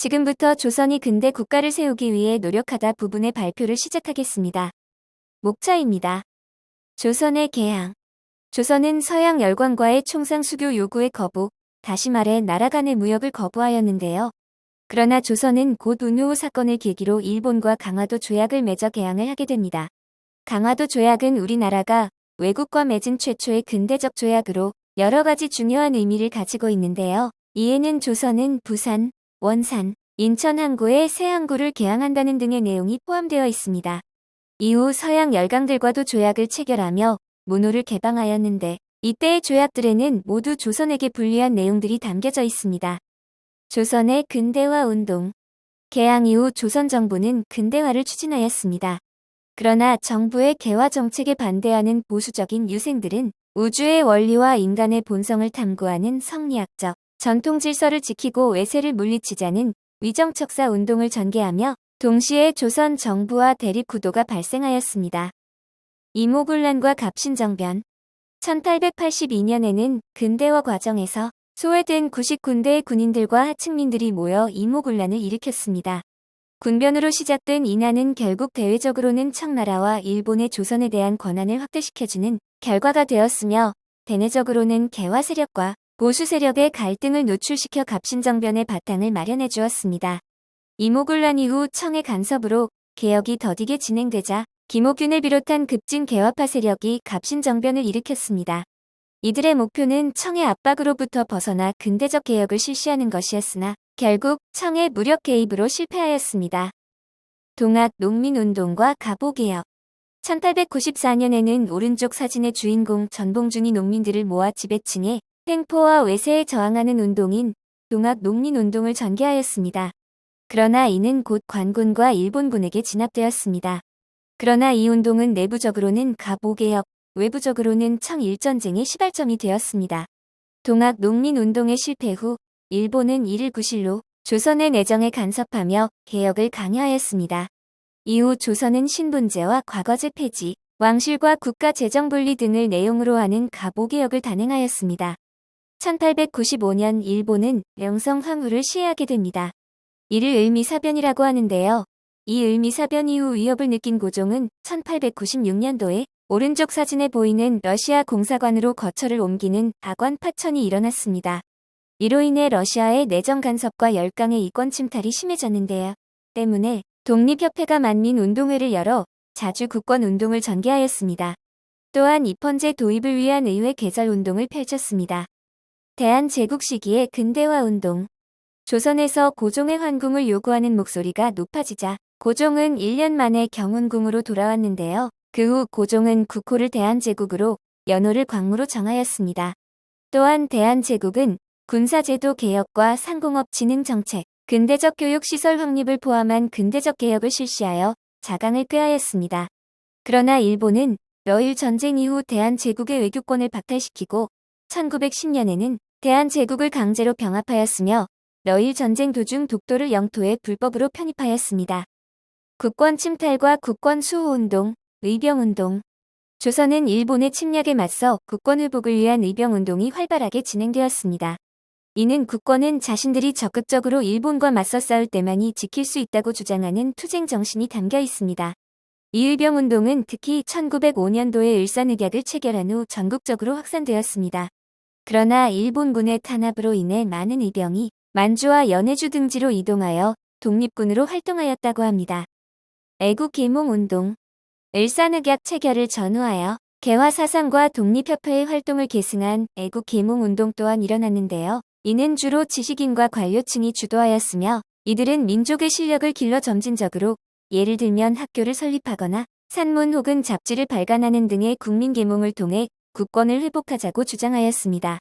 지금부터 조선이 근대 국가를 세우기 위해 노력하다 부분의 발표를 시작하겠습니다. 목차입니다. 조선의 개항. 조선은 서양 열강과의 총상 수교 요구에 거부, 다시 말해 나라 간의 무역을 거부하였는데요. 그러나 조선은 곧 운후 사건을 계기로 일본과 강화도 조약을 맺어 개항을 하게 됩니다. 강화도 조약은 우리나라가 외국과 맺은 최초의 근대적 조약으로 여러 가지 중요한 의미를 가지고 있는데요. 이에는 조선은 부산, 원산, 인천 항구에 새 항구를 개항한다는 등의 내용이 포함되어 있습니다. 이후 서양 열강들과도 조약을 체결하며 문호를 개방하였는데 이때의 조약들에는 모두 조선에게 불리한 내용들이 담겨져 있습니다. 조선의 근대화 운동. 개항 이후 조선 정부는 근대화를 추진하였습니다. 그러나 정부의 개화 정책에 반대하는 보수적인 유생들은 우주의 원리와 인간의 본성을 탐구하는 성리학적 전통 질서를 지키고 외세를 물리치자는 위정척사 운동을 전개하며 동시에 조선 정부와 대립 구도가 발생하였습니다. 이모군란과 갑신정변. 1882년에는 근대화 과정에서 소외된 구식군대의 군인들과 하층민들이 모여 이모군란을 일으켰습니다. 군변으로 시작된 이난은 결국 대외적으로는 청나라와 일본의 조선에 대한 권한을 확대시켜주는 결과가 되었으며 대내적으로는 개화 세력과 보수 세력의 갈등을 노출시켜 갑신정변의 바탕을 마련해 주었습니다. 이모군란 이후 청의 간섭으로 개혁이 더디게 진행되자 김옥균을 비롯한 급진 개화파 세력이 갑신정변을 일으켰습니다. 이들의 목표는 청의 압박으로부터 벗어나 근대적 개혁을 실시하는 것이었으나 결국 청의 무력 개입으로 실패하였습니다. 동학 농민운동과 갑오개혁. 1894년에는 오른쪽 사진의 주인공 전봉준이 농민들을 모아 지배층의 횡포와 외세에 저항하는 운동인 동학 농민운동을 전개하였습니다. 그러나 이는 곧 관군과 일본군에게 진압되었습니다. 그러나 이 운동은 내부적으로는 갑오개혁, 외부적으로는 청일전쟁의 시발점이 되었습니다. 동학 농민운동의 실패 후 일본은 이를 구실로 조선의 내정에 간섭하며 개혁을 강요하였습니다. 이후 조선은 신분제와 과거제 폐지, 왕실과 국가 재정 분리 등을 내용으로 하는 갑오개혁을 단행하였습니다. 1895년 일본은 명성 황후를 시해하게 됩니다. 이를 을미사변이라고 하는데요. 이 을미사변 이후 위협을 느낀 고종은 1896년도에 오른쪽 사진에 보이는 러시아 공사관으로 거처를 옮기는 다관 파천이 일어났습니다. 이로 인해 러시아의 내정 간섭과 열강의 이권 침탈이 심해졌는데요. 때문에 독립협회가 만민운동회를 열어 자주 국권운동을 전개하였습니다. 또한 입헌제 도입을 위한 의회 개설운동을 펼쳤습니다. 대한제국 시기의 근대화운동. 조선에서 고종의 환궁을 요구하는 목소리가 높아지자 고종은 1년 만에 경운궁으로 돌아왔는데요. 그 후 고종은 국호를 대한제국으로 연호를 광무로 정하였습니다. 또한 대한제국은 군사제도 개혁과 상공업 진흥 정책, 근대적 교육시설 확립을 포함한 근대적 개혁을 실시하여 자강을 꾀하였습니다. 그러나 일본은 러일 전쟁 이후 대한제국의 외교권을 박탈시키고 1910년에는 대한제국을 강제로 병합하였으며 러일 전쟁 도중 독도를 영토에 불법으로 편입하였습니다. 국권 침탈과 국권 수호운동, 의병운동. 조선은 일본의 침략에 맞서 국권 회복을 위한 의병운동이 활발하게 진행되었습니다. 이는 국권은 자신들이 적극적으로 일본과 맞서 싸울 때만이 지킬 수 있다고 주장하는 투쟁 정신이 담겨 있습니다. 이 의병운동은 특히 1905년도에 을사늑약을 체결한 후 전국적으로 확산되었습니다. 그러나 일본군의 탄압으로 인해 많은 의병이 만주와 연해주 등지로 이동하여 독립군으로 활동하였다고 합니다. 애국계몽운동. 을사늑약 체결을 전후하여 개화사상과 독립협회의 활동을 계승한 애국계몽운동 또한 일어났는데요. 이는 주로 지식인과 관료층이 주도하였으며 이들은 민족의 실력을 길러 점진적으로 예를 들면 학교를 설립하거나 산문 혹은 잡지를 발간하는 등의 국민계몽을 통해 국권을 회복하자고 주장하였습니다.